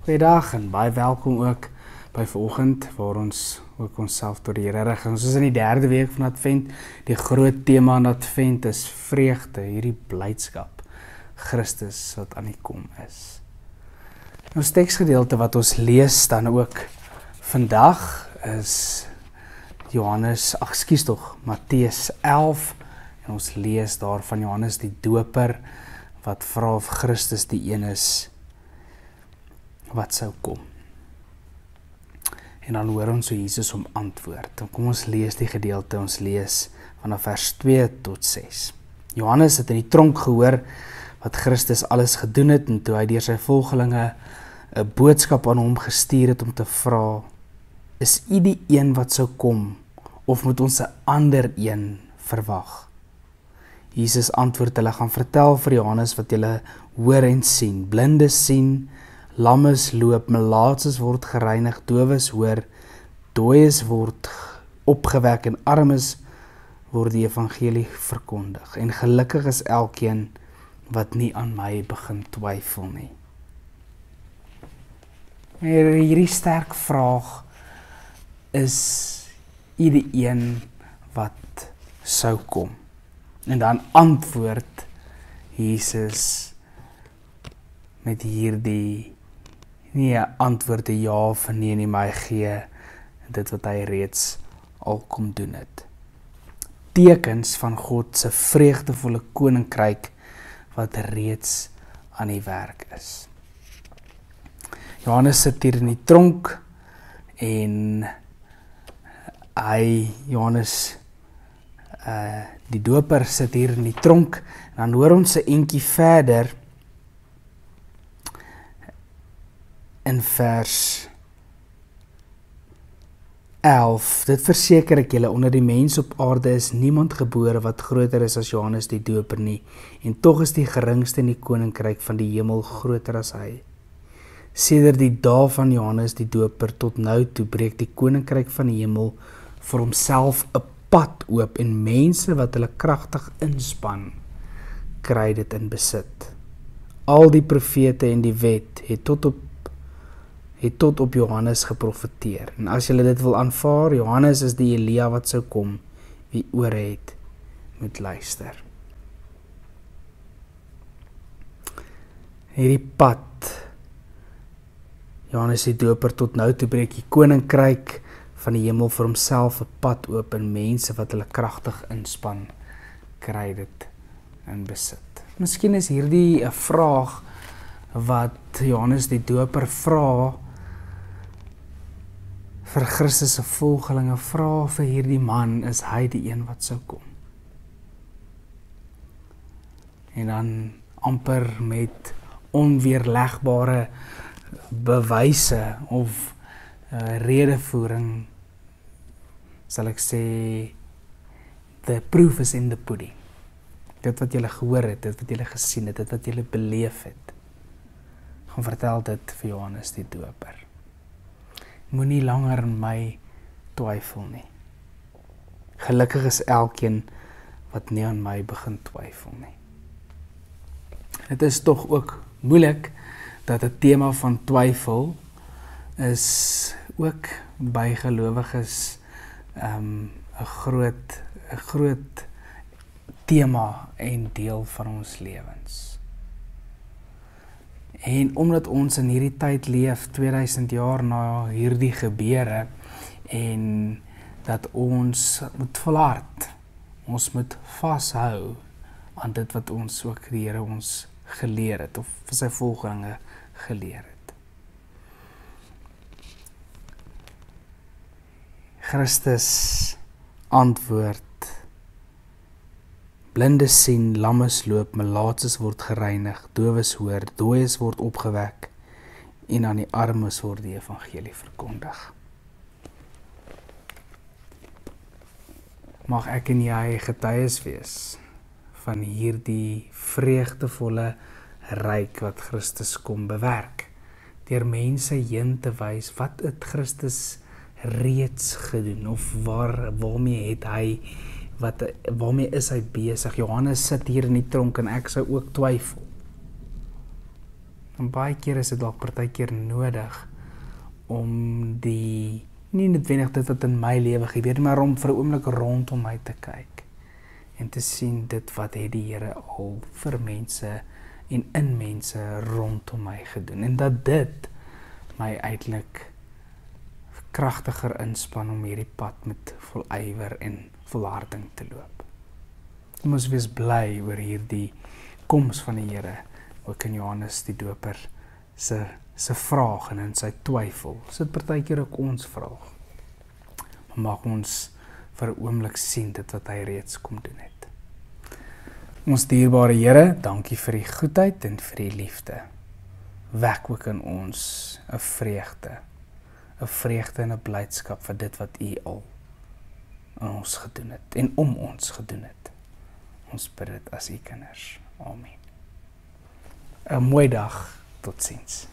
Goeiedag en baie welkom ook by vanoggend waar ons ook onsself tot die Here rig. Ons is in die 3de week van Advent. Die groot tema in Advent is vreugde, hierdie blydskap. Christus wat aan die kom is. Ons teksgedeelte wat ons lees dan ook vandag is Matteus 11 en ons lees daar van Johannes die Doper wat vra of Christus die een is wat sou kom. En dan hoor ons hoe Jesus hom antwoord. Dan kom ons lees die gedeelte, ons lees vanaf vers 2 tot 6. Johannes het in die tronk gehoor wat Christus alles gedoen het en toe hy deur sy volgelinge 'n boodskap aan hom gestuur het om te vra, is u die een wat sou kom of moet ons 'n ander een verwag? Jesus antwoord hulle, gaan vertel vir Johannes wat julle hoor en sien. Blindes sien, lammes loop, melaatses word gereinig, dowes hoor, dooies word opgewek en armes word die evangelie verkondig. En gelukkig is elkeen wat nie aan my begin twyfel nie. Hierdie sterk vraag is u die een wat sou kom? En dan antwoord Jesus met hierdie nie 'n antwoord 'n ja of nee nie, maar hy gee dit wat hy reeds al kom doen het. Tekens van God se vreugdevolle koninkryk wat reeds aan die werk is. Johannes sit hier in die tronk en Johannes die Doper sit hier in die tronk en dan hoor ons 'n entjie verder in vers 11, dit verseker ek julle, onder die mens op aarde is niemand gebore wat groter is as Johannes die Doper nie, en tog is die geringste in die koninkryk van die hemel groter as hy. Sedert die dae van Johannes die Doper tot nou toe breek die koninkryk van die hemel vir homself 'n pad oop en mense wat hulle kragtig inspann, kry dit in besit. Al die profete en die wet het tot op Johannes geprofeteer. En as julle dit wil aanvaar, Johannes is die Elia wat sou kom, wie ore het, moet luister. Hierdie pad, Johannes die Doper tot nou toe breek die koninkryk van die hemel vir homself 'n pad oop en mense wat hulle kragtig inspann, kry dit in besit. Miskien is hierdie 'n vraag wat Johannes die Doper vra vir Christus se volgelinge, vra vir hierdie man, is hy die een wat sou kom? En dan amper met onweerlegbare bewyse of redevoering sal ek sê, the proof is in the pudding. Dit wat julle gehoor het, dit wat julle gesien het, dit wat julle beleef het, gaan vertel dit vir Johannes die Doper. Moenie langer in my twyfel nie. Gelukkig is elkeen wat nie aan my begin twyfel nie. Het is tog ook moeilik dat 'n tema van twyfel is ook by gelowiges 'n groot tema en deel van ons lewens. En omdat ons in hierdie tyd leef, 2000 jaar na hierdie gebeure, en dat ons moet volhard, ons moet vashou aan dit wat ons ook die Here ons geleer het, of vir sy volgelinge geleer het. Christus antwoord, blindes sien, lammes loop, melaatses word gereinig, dowes hoor, dooies word opgewek, en aan die armes word die evangelie verkondig. Mag ek en jy getuies wees van hierdie vreugdevolle ryk wat Christus kom bewerk, deur mense heen te wys, wat het Christus reeds gedoen, of waarmee het hy, waarmee is hy besig? Johannes sit hier in die tronk en ek sou ook twyfel. En baie keer is dit dalk partykeer nodig om nie noodwendig dit wat in my lewe gebeur, maar om vir 'n oomblik rondom my te kyk en te sien dit wat het die Here al vir mense en in mense rondom my gedoen, en dat dit my eintlik kragtiger inspann om hierdie pad met volywer en volharding te loop. Ons wees bly oor hierdie koms van die Here, ook in Johannes die Doper se vraag en in sy twyfel. Dit partykeer ook ons vraag. Maar mag ons vir 'n oomblik sien dit wat hy reeds kom doen het. Ons dierbare Here, dankie vir die goedheid en vir die liefde. Wek ook in ons 'n vreugde en 'n blydskap vir dit wat U al in ons gedoen het en om ons gedoen het. Ons bid dit as U kinders. Amen. 'n Mooi dag, totsiens.